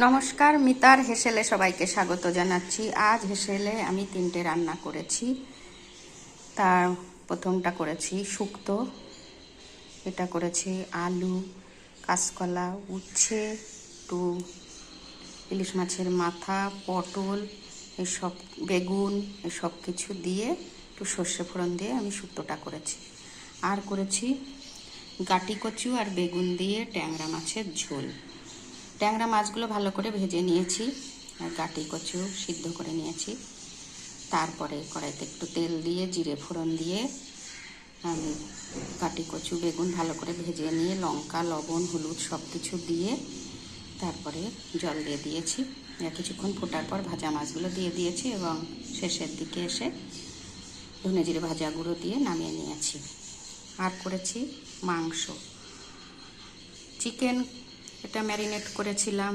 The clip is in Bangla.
নমস্কার, মিতার হেসেলে সবাইকে স্বাগত জানাচ্ছি। আজ হেসেলে আমি 3টে রান্না করেছি। তার প্রথমটা করেছি শুক্তো, এটা করেছি আলু, কাঁচকলা, উচ্ছে, একটু ইলিশ মাছের মাথা, পটল, এসব বেগুন, এসব কিছু দিয়ে একটু সর্ষে ফোড়ন দিয়ে আমি শুক্তোটা করেছি। আর করেছি গাটি কচু আর বেগুন দিয়ে ট্যাংরা মাছের ঝোল। ট্যাংরা মাছগুলো ভালো করে ভেজে নিয়েছি আর গাটি কচু সিদ্ধ করে নিয়েছি। তারপরে কড়াইতে একটু তেল দিয়ে জিরে ফোড়ন দিয়ে আমি গাটি কচু বেগুন ভালো করে ভেজে নিয়ে লঙ্কা, লবণ, হলুদ সব কিছু দিয়ে তারপরে জল দিয়ে দিয়েছি। কিছুক্ষণ ফোটার পর ভাজা মাছগুলো দিয়ে দিয়েছি এবং শেষের দিকে এসে ধনে জিরে ভাজা গুঁড়ো দিয়ে নামিয়ে নিয়েছি। আর করেছি মাংস, চিকেন, এটা ম্যারিনেট করেছিলাম।